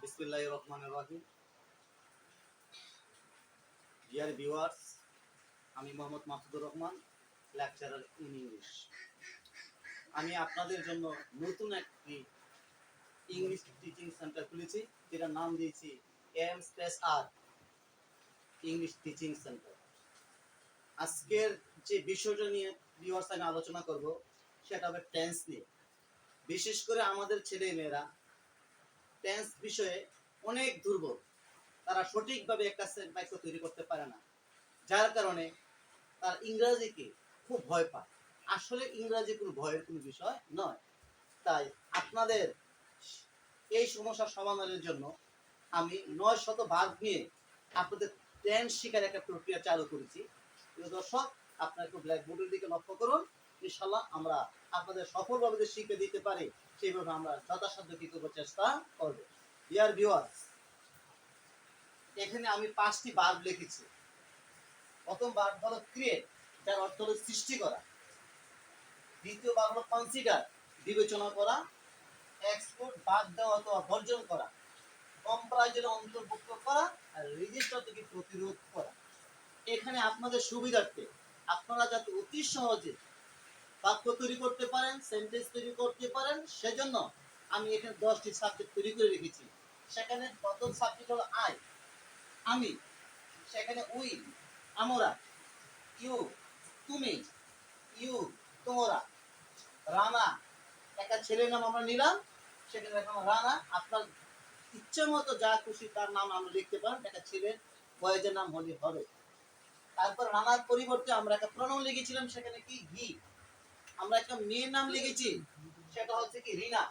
বিসমিল্লাহির রহমানির রহিম। Dear viewers, আমি Mohammad Masudur Rahman, lecturer in English. আমি আপনাদের জন্য নতুন একটি ইংলিশ টিচিং সেন্টার খুলেছি, যেটার নাম দিয়েছি M+R ইংলিশ টিচিং সেন্টার। আজকের যে বিষয়টা নিয়ে ভিউয়ার্স আমি আলোচনা করব সেটা হবে টেন্স নিয়ে। বিশেষ করে আমাদের ছেলে মেয়েরা টেন্স বিষয়ে অনেক দুর্বল। তারা সঠিকভাবে একটা বাক্য তৈরি করতে পারে না, যার কারণে তার ইংরেজিকে খুব ভয় পায়। আসলে ইংরেজি কোনো ভয়ের কোনো বিষয় নয়। তাই আপনাদের এই সমস্যার সমাধানের জন্য আমি 900 ভাগ নিয়ে আপনাদের টেন্স শেখার একটা প্রক্রিয়া চালু করেছি। প্রিয় দর্শক, আপনারা একটু ব্ল্যাকবোর্ডের দিকে লক্ষ্য করুন। ইনশাল্লাহ আমরা আপনাদের সফলভাবে যে শিখে দিতে পারি সেইভাবে আমরা যথাসাধ্য কি করবো, চেষ্টা করবো। ডিয়ার ভিউয়ার্স, এখানে আমি 5টি ভার্ব লিখেছি। প্রথম ভার্ব হলো ক্রিয়েট, যার অর্থ হলো সৃষ্টি করা। দ্বিতীয় ভার্ব হলো কনসিডার, বিবেচনা করা। এক্সপোর্ট, বাদ দেওয়া অথবা বর্জন করা। কম্পারাইজের অন্তর্ভুক্ত করা। আর রেজিস্টার থেকে প্রতিরোধ করা। এখানে আপনাদের সুবিধার্থে আপনারা যাতে অতি সহজে বাক্য তৈরি করতে পারেন, সেন্টেন্স তৈরি করতে পারেন, সেজন্য আমি এখানে 10টি সাবজেক্ট তৈরি করে রেখেছি। সেখানে প্রথম সাবজেক্ট হলো আই, আমি। সেখানে উই, আমরা। ইউ, তুমি। ইউ, তোমরা। রানা, একটা ছেলের নাম আমরা নিলাম, সেখানে এখন রানা। আপনার ইচ্ছে মতো যা খুশি তার নাম আমরা লিখতে পারেন, একটা ছেলের বয়েজের নাম হলে হবে। তারপর রানার পরিবর্তে আমরা একটা প্রণাম লিখেছিলাম, সেখানে কি হি। আমরা একটা মেয়ের নাম লিখেছি, সেটা হচ্ছে কি রিনা।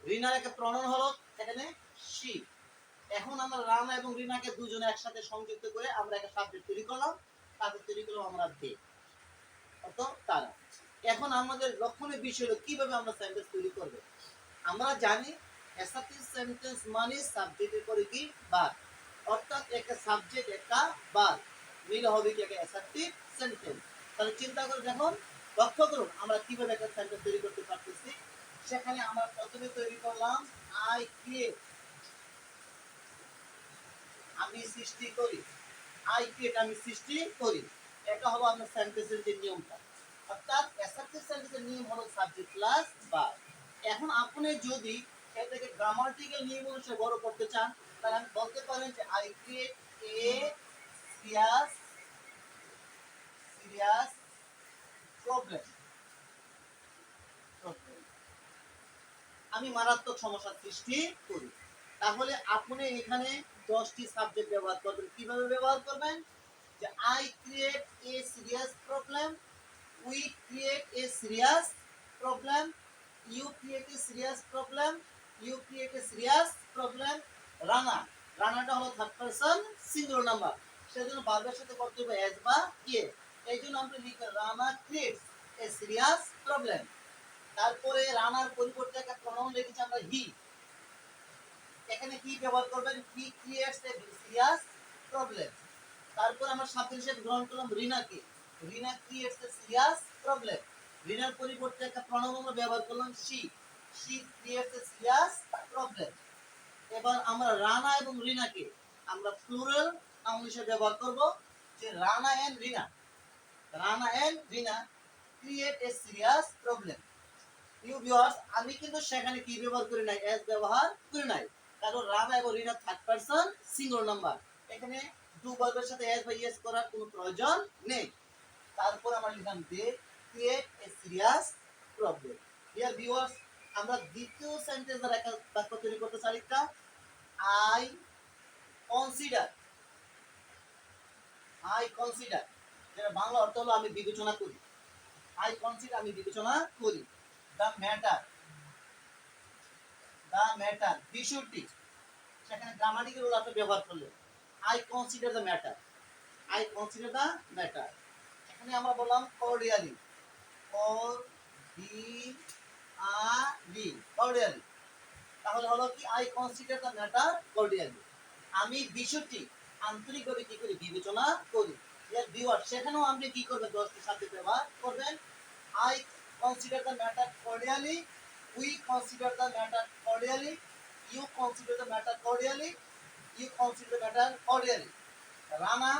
রিনার একটা প্রণাম হলো এখানে শি। এখন আমরা রানা এবং রিনাকে দুজনে একসাথে সংযুক্ত করে আমরা একটা সাবজেক্ট তৈরি করলাম, তাকে তৈরি করলাম আমরা দে, অর্থাৎ তারা। এখন আমাদের লক্ষণের বিষয় হলো কিভাবে আমরা সেন্টেন্স তৈরি করব। আমরা জানি অ্যাসার্টিভ সেন্টেন্স মানে সাবজেক্টের পরে কি ভার্ব, অর্থাৎ একটা সাবজেক্ট একটা ভার্ব মিলে হবে কি একটা অ্যাসার্টিভ সেন্টেন্স। তাহলে চিন্তা করে দেখুন, লক্ষ্য করুন আমরা কিভাবে একটা সেন্টেন্স তৈরি করতে পারতেছি। সেখানে আমরা প্রথমে তৈরি করলাম আই ক্রিয়েট, আমি সৃষ্টি করি। আই ক্রিয়েট, আমি সৃষ্টি করি। এটা হলো আপনার সেন্টেন্সের যে নিয়মটা। অর্থাৎ অ্যাসার্টিভ সেন্টেন্সের নিয়ম হলো সাবজেক্ট প্লাস ভার্ব। এখন আপনি যদি এটাকে গ্রামাটিক্যাল নিয়ম অনুসারে বড় করতে চান, তাহলে আপনি বলতে পারেন যে I create a serious serious problem. আমি মারাত্মক সমস্যার সৃষ্টি করি। তাহলে আপনি এখানে 10টি সাবজেক্ট ব্যবহার করবেন। কিভাবে ব্যবহার করবেন? যে I create a serious problem, we create a serious problem, you create a serious problem, you create a serious problem. Rana, রানাটা হলো থার্ড পারসন সিঙ্গুলার নাম্বার, সেজন্য ভার্বের সাথে করতে হবে এস বা ইয়ে। এই জন্য আমরা লিখি Rana creates a serious problem. তারপরে রানার পরিবর্তে একটা প্রনাউন লিখেছি আমরা হি। এখানে কি ব্যবহার করবেন? হি ক্রিয়েটস এ সিরিয়াস প্রবলেম। তারপর আমরা সাবজেক্ট হিসেবে গ্রহণ করলাম রিনাকে। রিনা ক্রিয়েটস এ সিরিয়াস প্রবলেম। রিনার পরিবর্তে একটা প্রনাউন আমরা ব্যবহার করলাম she. She creates a serious problem. এবার আমরা রানা এবং রিনাকে আমরা প্লুরাল নাউন হিসেবে ব্যবহার করব, যে Rana and Rina. Rana and Rina create a serious problem. You viewers, আমি কিন্তু সেখানে কি ব্যবহার করি নাই, এস ব্যবহার করি নাই, কারণ রানা এবং রিনা থার্ড পারসন সিঙ্গুলার নাম্বার। এখানে ডু ভার্বের সাথে এস বা ইয়েস করার কোনো প্রয়োজন নেই। তারপর আমরা লিখলাম they create a serious problem. Dear viewers, আমরা দ্বিতীয় সেন্টেন্সের একটা বাক্য তৈরি করতে চাই। আই কনসিডার, আই কনসিডার, যেটা বাংলা অর্থ হলো আমি বিবেচনা করি। আই কনসিডার, আমি বিবেচনা করি। দ্য ম্যাটার, দ্য ম্যাটার, বিষয়টি। সেখানে গ্রামাটিক্যাল রুল আপনি ব্যবহার করলেন I consider the matter, I consider the matter. এখানে আমরা বললাম কর্ডিয়ালি, কর্ডিয়ালি, কর্ডিয়ালি। তাহলে হলো কি I consider the matter cordially, আমি বিষয়টি আন্তরিকভাবে কি করি, বিবেচনা করি। এর ভিউয়ার, সেখানেও আপনি কি করবেন, 10টি সাবজেক্ট ব্যবহার করবেন। I consider the matter cordially, we consider the matter cordially, you consider the matter cordially, you consider the matter cordially. Rana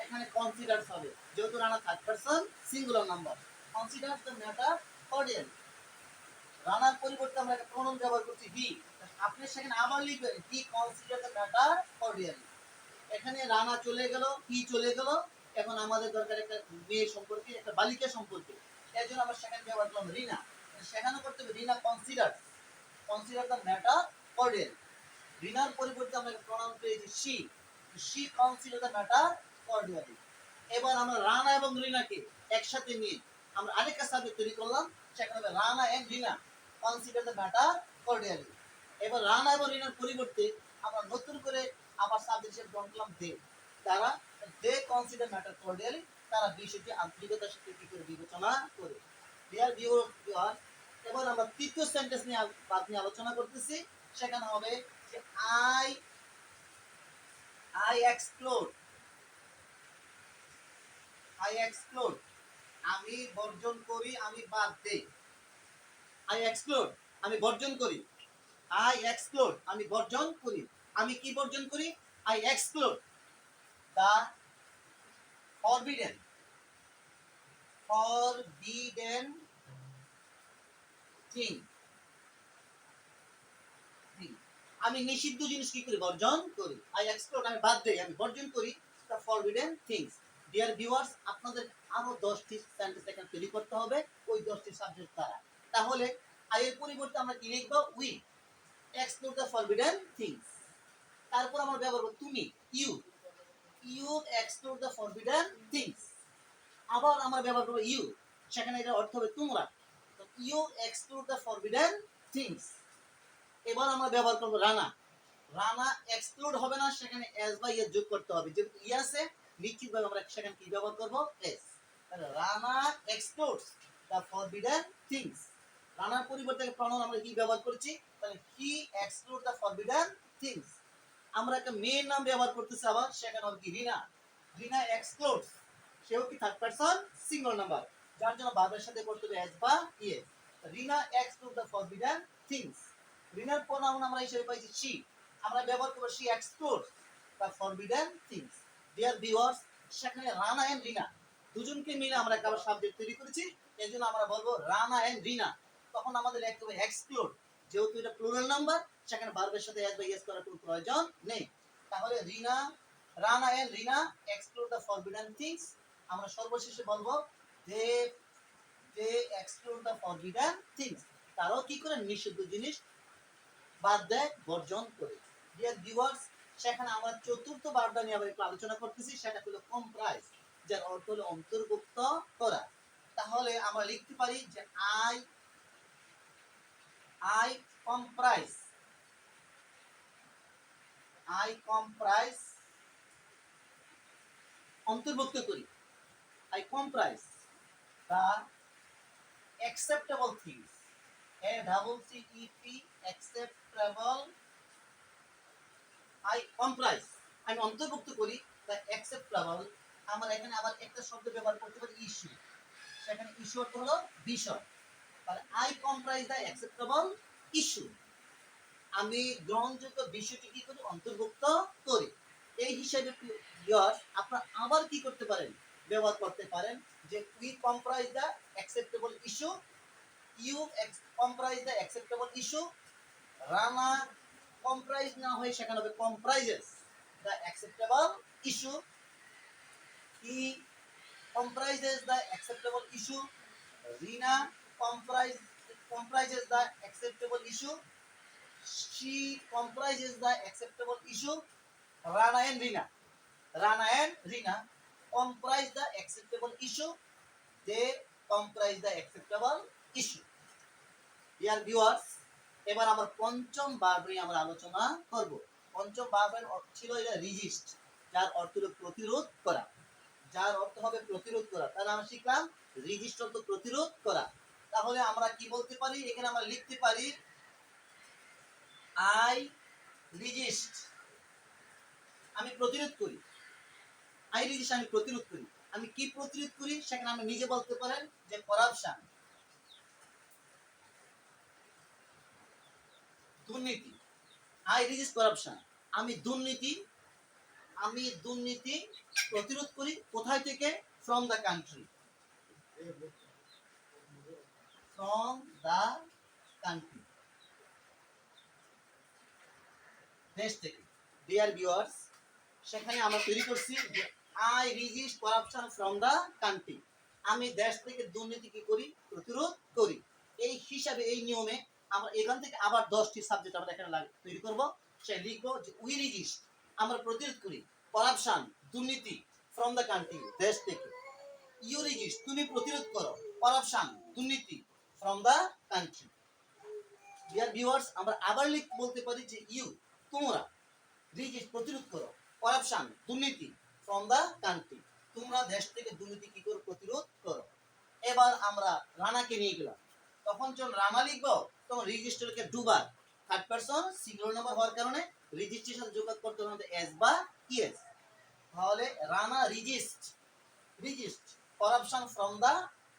এখানে কনসিডারস হবে, যেহেতু Rana third person singular number, consider the matter cordially. রানার পরিবর্তে আমরা একটা প্রোনাউন ব্যবহার করছি হি, আপনি সেখানে আবার লিখবেন he consider the matter cordially. এখানে রানা চলে গেল, হি চলে গেল, এখন আমাদের দরকার একটা মেয়ে সম্পর্কে, একটা বালিকা সম্পর্কে, এর জন্য আমরা সেখানে ব্যবহার করলাম রিনা। সেখানে করতে হবে Rina consider, consider the matter cordially. রিনার পরিবর্তে আমরা একটা প্রোনাউন পেয়েছি she, she consider the matter cordially. এবার আমরা রানা এবং রিনাকে একসাথে নিয়ে আমরা আরেকটা সাবজেক্ট তৈরি করলাম, সেখানে হবে Rana and Rina consider the matter cordially. এবার রানা এবং রিনার পরিবর্তে আমরা নতুন করে আবার সাবজেক্ট হিসেবে গ্রহণ করলাম দে, তারা দে কনসিডার ম্যাটার কর্ডিয়ালি, তারা বিষয়টি আন্তরিকতার সাথে কি করে বিবেচনা করে। ডিয়ার ভিউয়ার, এবার আমরা তৃতীয় সেন্টেন্স নিয়ে বাদ নিয়ে আলোচনা করতেছি, সেখানে হবে যে আই এক্সপ্লোর, আই এক্সপ্লোর আমি বর্জন করি, আমি বাদ দেই। আই এক্সপ্লোর আমি বর্জন করি, আই এক্সপ্লোর আমি বর্জন করি। আমি কি বর্জন করি? I explore the forbidden, forbidden thing, আমি নিষিদ্ধ জিনিস কি করি? বর্জন করি। আই এক্সপ্লোর আমি বাদ দেই, আমি বর্জন করি দা ফরবিডেন থিংস। ডিয়ার ভিউয়ার্স, আপনাদের আরো 10টি সেন্টেন্স এখানে তৈরি করতে হবে ওই 10টি সাবজেক্ট দ্বারা। তাহলে আই এর পরিবর্তে আমরা কি লিখব? We explore the forbidden things. তারপর আমরা ব্যবহার করব তুমি, you, you explore the forbidden things. আবার আমরা ব্যবহার করব ইউ, সেখানে এটা অর্থ হবে তোমরা। তো you explore the forbidden things. এবার আমরা ব্যবহার করব রানা, রানা এক্সক্লুড হবে না, সেখানে এস বা ইয়ে যোগ করতে হবে, যেহেতু ই আছে নিশ্চিতভাবে আমরা সেখানে কি ব্যবহার করব? এস। তাহলে Rana explores the forbidden things. রানার পরিবর্তে প্রনাউন আমরা কি ব্যবহার করেছি? তাহলে he explore the forbidden things. আমরা একটা মেয়ের নাম ব্যবহার করতেছি, আবার সেখানে হবে কি? রিনা, রিনা এক্সপ্লোরস, সেও কি থার্ড পারসন সিঙ্গল নাম্বার, যার জন্য ভার্বের সাথে করতে হবে এস বা ইয়ে। Rina explore the forbidden things. রিনার প্রনাউন আমরা হিসেবে পাইছি শি, আমরা ব্যবহার করব she explore the forbidden things. Dear viewers, সেখানে রানা এন্ড রিনা দুজনকে মিলে আমরা একটা সাবজেক্ট তৈরি করেছি, এর জন্য আমরা বলবো রানা এন্ড রিনা। তখন আমাদের লিখতে হবে এক্সপ্লোর, যেহেতু এটা প্লুরাল নাম্বার, সেখানে ভার্বের সাথে এস বা ইয়েস করার কোনো প্রয়োজন নেই। তাহলে Rina, Rana and Rina explore the forbidden things. আমরা সর্বশেষে বলবো they, they explore the forbidden things. তারাও কি করে? নিষিদ্ধ জিনিস বাদ দেয়, বর্জন করে। ডিয়ার ভিউয়ার্স, সেখানে আমরা চতুর্থ ভার্বটা নিয়ে আবার একটু আলোচনা করতেছি, সেটা হলো কম্প্রাইজ, যার অর্থ হলো অন্তর্ভুক্ত করা। তাহলে আমরা লিখতে পারি যে I, I comprise, I comprise অন্তর্ভুক্ত করি, I comprise the acceptable things, a double c e p acceptable, I comprise আমি অন্তর্ভুক্ত করি দ্য acceptable। আমরা এখানে আবার একটা শব্দ ব্যবহার করতে পারি ইস্যু, সেখানে ইস্যু অর্থ হলো বিষয়। তাহলে I comprise the acceptable issue, আমি গ্রহণযোগ্য বিষয়টি কি করি? অন্তর্ভুক্ত করি। এই হিসাবে আপনারা আবার কি করতে পারেন? ব্যবহার করতে পারেন যে we comprise the acceptable issue, you comprise the acceptable issue. Rana comprise না হয়ে সেখানে হবে comprises the acceptable issue, he comprises the acceptable issue, Rina comprises the acceptable issue, she comprises the acceptable issue, Rana and Rina, Rana and Rina comprise the acceptable issue, they comprise the acceptable issue. Dear viewers, এবার আমরা পঞ্চম verb নিয়ে আমরা আলোচনা করব। পঞ্চম ভার্বের ছিল এটা রেজিস্ট, যার অর্থ হলো প্রতিরোধ করা, যার অর্থ হবে প্রতিরোধ করা। তাহলে আমরা শিখলাম রেজিস্ট অর্থ প্রতিরোধ করা। তাহলে আমরা কি বলতে পারি? এখানে আমরা লিখতে পারি আই রেজিস্ট, আমি প্রতিরোধ করি, আই রেজিস্ট আমি প্রতিরোধ করি। আমি কি প্রতিরোধ করি? সেখানে আমি নিজে বলতে পারেন যে করাপশন, দুর্নীতি। আই রেজিস্ট করাপশন, আমি দুর্নীতি প্রতিরোধ করি কোথায় থেকে? From the country, from the country, দেশ থেকে। ডিয়ার ভিউয়ার্স, সেখানে আমরা তৈরি করছি যে I resist corruption from the country, আমি দেশ থেকে দুর্নীতি কি করি? প্রতিরোধ করি। এই হিসাবে, এই নিয়মে আমরা এখান থেকে আবার 10টি সাবজেক্ট আমরা এখানে তৈরি করব। সে লিখবো যে উই রেজিস্ট, আমরা প্রতিরোধ করি করাপশন, দুর্নীতি, ফ্রম দ্য কান্ট্রি, দেশ থেকে। ইউ রেজিস্ট, তুমি প্রতিরোধ করো করাপশন, দুর্নীতি, from the country. Deer viewers, আমরা আবার বলতে পারি যে ইউ, তোমরা রেজিস্ট, প্রতিরোধ করো করাপশন, দুর্নীতি, ফ্রম দ্য কান্ট্রি, তোমরা দেশ থেকে দুর্নীতি কি করো? প্রতিরোধ করো। এবার আমরা রানাকে নিয়ে গেলাম, তখন যখন রানা লিখবো তখন রেজিস্টারকে দুবার, থার্ড পারসন সিঙ্গুলার নাম্বার হওয়ার কারণে রেজিস্ট্রেশন যোগ করতে হবে এস বা ইএস। তাহলে Rana resist corruption from the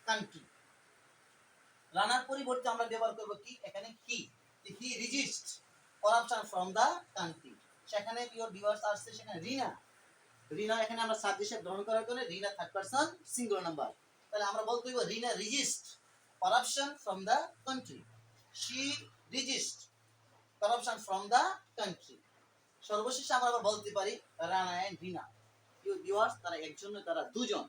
country. রানার পরিবর্তে আমরা ব্যবহার করব কি? এখানে he resist corruption from the country. সেখানে ইওর ভিউয়ার্স আসছে, সেখানে রিনা এখানে আমরা সাবজেক্ট হিসেবে গ্রহণ করার কারণে রিনা থার্ড পারসন সিঙ্গুলার নাম্বার। তাহলে আমরা বলতে হইব রিনা resist corruption from the country, she resist corruption from the country। সর্বশেষে আমরা আবার বলতে পারি রানা এন্ড রিনা, ভিউয়ার্স, তারা একজন নয়, তারা দুজন।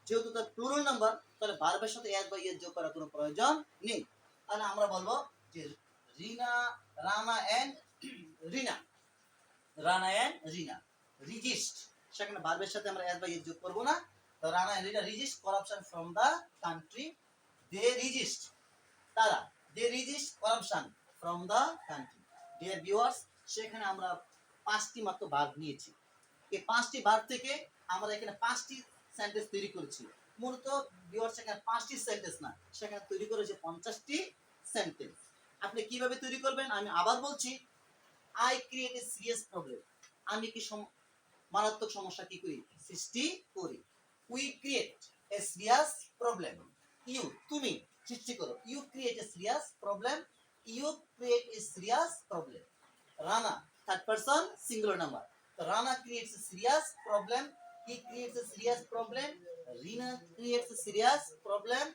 যেহেতু তার প্লুরাল নাম্বার, তাহলে ভার্বের সাথে এস বা ইএস যোগ করার কোনো প্রয়োজন নেই। তাহলে আমরা বলবো যে রানা এন্ড রিনা রেজিস্ট, সেখানে ভার্বের সাথে আমরা এস বা ইএস যোগ করব না। তো Rana and Rina resist corruption from the country, they resist, তারা they resist corruption from the country। dear viewers, সেখানে আমরা 5টি মাত্র ভার্ব নিয়েছি। এই 5টি ভার্ব থেকে আমরা এখানে 5টি সেন্টেন্স তৈরি করেছি। মূলত ভিউয়ার্স, সেখানে 5টি সেন্টেন্স না, সেখানে তৈরি করেছে 50টি সেন্টেন্স। আপনি কিভাবে তৈরি করবেন আমি আবার বলছি। I create a serious problem, আমি কি মারাত্মক সমস্যা কি করি? সৃষ্টি করি। We create a serious problem, you, তুমি সৃষ্টি করো। You create a serious problem, Rana third person singular number, তো Rana creates a serious problem, he creates a serious problem, Rina creates a serious problem,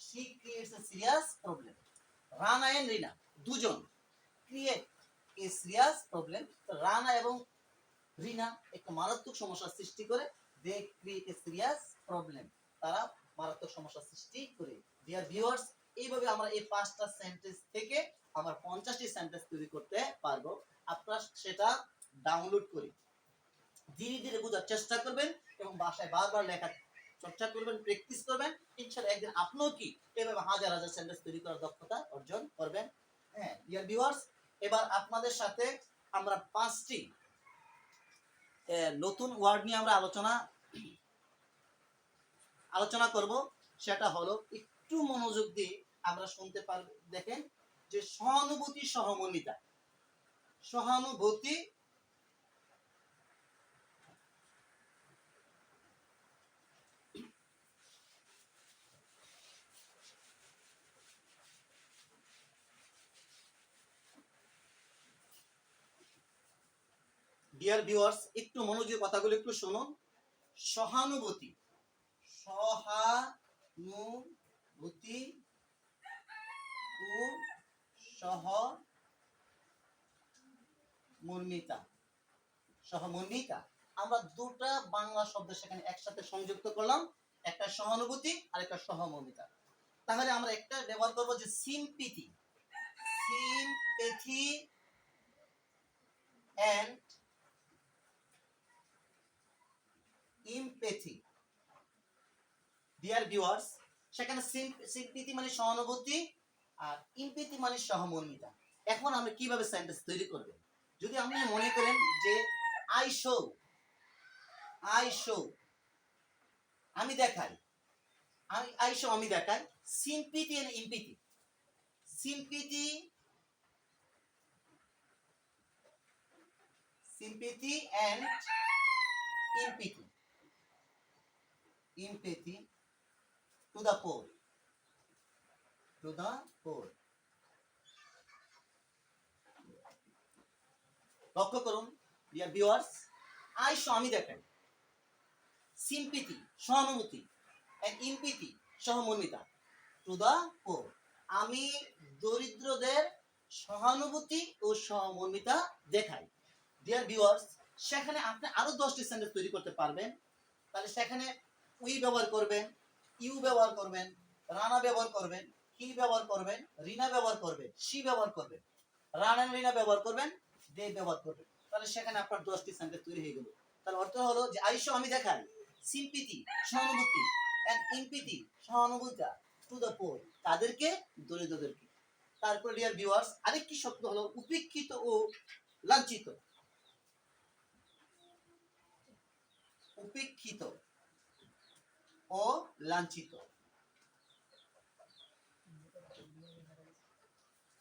she creates a serious problem. Rana and Rina দুজন create a serious problem, তো রানা এবং রিনা একটা মারাত্মক সমস্যার সৃষ্টি করে, they create a serious problem, তারা মারাত্মক সমস্যা সৃষ্টি করে। ডিয়ার ভিউয়ার্স, এইভাবে আমরা এই 5টা সেন্টেন্স থেকে আমরা 50টি সেন্টেন্স তৈরি করতে পারবো। আপনারা সেটা ডাউনলোড করে ধীরে ধীরে বোঝার চেষ্টা করবেন এবং বাসায় বারবার লেখার চর্চা করবেন, প্র্যাকটিস করবেন। ইনশাআল্লাহ একদিন আপনিও কি এভাবে হাজার হাজার সেন্টেন্স তৈরি করার দক্ষতা অর্জন করবেন। হ্যাঁ ডিয়ার ভিউয়ার্স, এবার আপনাদের সাথে আমরা 5টি নতুন ওয়ার্ড নিয়ে আমরা আলোচনা করব। সেটা হলো, একটু মনোযোগ দিয়ে আমরা শুনতে পারবেন। দেখেন যে সহানুভূতি, সহমর্মিতা, সহানুভূতি, ডিয়ার ভিউয়ার্স, একটু মনোযোগ, কথাগুলো একটু শুনুন। সহানুভূতি, সহানুভূতি ও সহমর্মিতা, আমরা দুটা বাংলা শব্দ সেখানে একসাথে সংযুক্ত করলাম, একটা সহানুভূতি আর একটা সহমর্মিতা। তাহলে আমরা একটা ব্যবহার করব যে sympathy and empathy. Deer viewers, সেখানে সিম্পিথি মানে সহানুভূতি আর ইমপ্যাথি মানে সহমর্মিতা। এখন আমরা কিভাবে সেন্টেন্স তৈরি করব? যদি আপনি মনে করেন যে আই শো, আমি দেখাই, আমি দেখাই। Sympathy and empathy, sympathy and empathy to the poor, লক্ষ্য করুন ডিয়ার ভিউয়ার্স, আমি দেখাই, সিম্পিতি সহানুভূতি, এন্ড ইমপিতি সহমর্মিতা টু দ্য পোর। আমি দরিদ্রদের সহানুভূতি ও সহমর্মিতা দেখাই। ডিয়ার ভিউয়ার্স, সেখানে আপনি আরো 10টি সেন্টেন্স তৈরি করতে পারবেন। তাহলে সেখানে উই ব্যবহার করবেন, ইউ ব্যবহার করবেন, রানা ব্যবহার করবেন, হি ব্যবহার করবেন, রিনা ব্যবহার করবেন, শি ব্যবহার করবেন, রানা রিনা ব্যবহার করবেন, দে ব্যবহার করবেন। তাহলে সেখানে আপনার 10টি সেন্টেন্স তৈরি হয়ে গেল। তার অর্থ হলো যে আমি দেখাই, সিম্পিতি সহানুভূতি, এন্ড ইমপিতি সহানুভূতি টু দ্য পোর, তাদেরকে, দরিদ্রদেরকে। তারপরে ডিয়ার ভিউয়ার্স, আরেকটি শব্দ হলো উপেক্ষিত ও লাঞ্ছিত। উপেক্ষিত ও লাঞ্ছিত,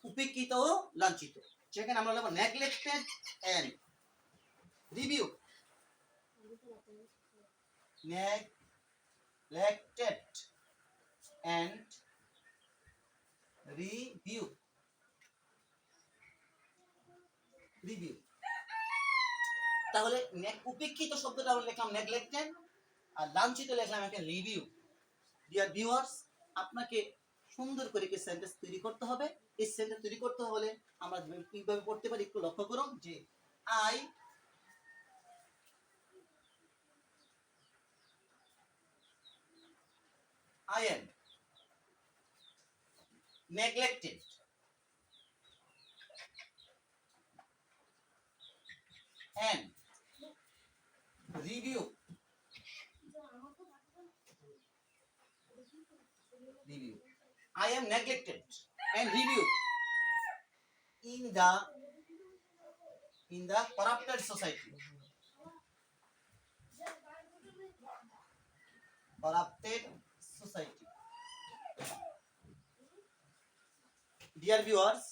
উপেক্ষিত ও লাঞ্ছিত, যেখানে আমরা লিখব neglected and review. neglected and review, তাহলে উপেক্ষিত শব্দটা আমরা লিখলাম নেগলেক্টেড, আর লাঞ্ছিত লিখলাম একটা রিভিউ। ডিয়ার ভিউয়ার্স, আপনাকে সুন্দর করে কি সেন্টেন্স তৈরি করতে হবে। এই সেন্টেন্স তৈরি করতে হলে আমরা কিভাবে পড়তে পারি একটু লক্ষ্য করুন যে I am neglected and review I am neglected and review in the corrupted society. Corrupted society. Dear viewers,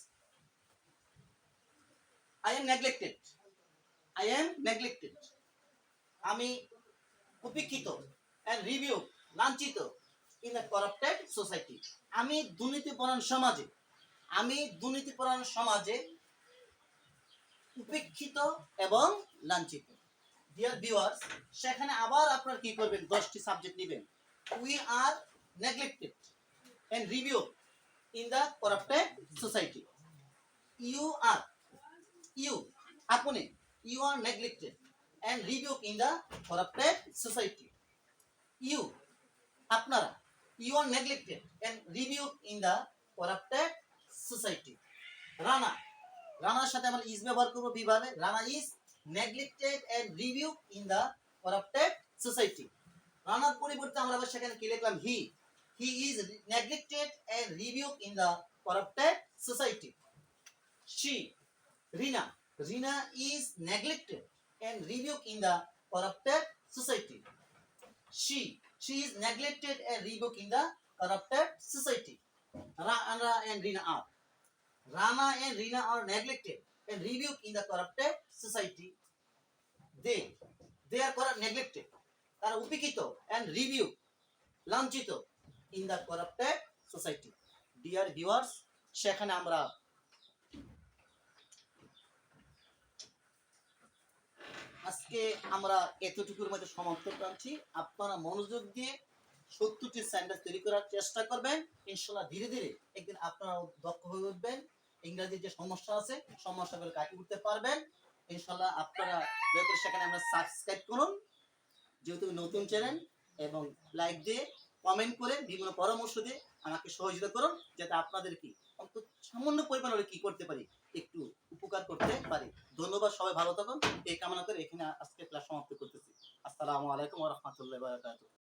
I am neglected. I am neglected. আমি উপেক্ষিত and review লাঞ্ছিত in the corrupted society. আমি দুর্নীতিপরায়ণ সমাজে উপেক্ষিত এবং লাঞ্ছিত। ডিয়ার ভিউয়ার্স, সেখানে আবার আপনারা কি করবেন, 10টি সাবজেক্ট নেবেন। We are neglected and review in the corrupted society. আপনি you are neglected and review in the corrupted society. আপনারা you are neglected and review in the corrupted society. রানার সাথে আমরা ইজ ব্যবহার করব বিভাগে। Rana is neglected and review in the corrupted society. রানার পরিবর্তে আমরা আবার সেখানে কি লিখলাম, he is neglected and review in the corrupted society. Rina is neglected and review in the corrupted society. She is neglected and review in the corrupted society. Rana and Rina are neglected and review in the corrupted society. They are neglected, তারা উপেক্ষিত and review লাঞ্ছিত in the corrupted society. Dear viewers, সেখানে আমরা আজকে এতটুকুর মধ্যে সমাপ্ত করছি। আপনারা মনোযোগ দিয়ে 70টি সেন্টেন্স তৈরি করার চেষ্টা করবেন। ইনশাআল্লাহ ধীরে ধীরে একদিন আপনারা দক্ষ হয়ে উঠবেন। ইংরেজির যে সমস্যা আছে সমস্যাগুলো কাটিয়ে উঠতে পারবেন ইনশাআল্লাহ। আপনারা দয়া করে সেখানে আমরা সাবস্ক্রাইব করুন যেহেতু নতুন চ্যানেল, এবং লাইক দিয়ে কমেন্ট করে বিভিন্ন পরামর্শ দিয়ে আমাকে সহযোগিতা করুন যাতে আপনাদের কি অন্তত সামান্য পরিমাণ হলে কি করতে পারি, একটু উপকার করতে পারি। ধন্যবাদ, সবাই ভালো থাকুন এই কামনা করে এখানে আজকে ক্লাস সমাপ্ত করতেছি। আসসালামু আলাইকুম ওয়া রাহমাতুল্লাহি ওয়া বারাকাতুহু।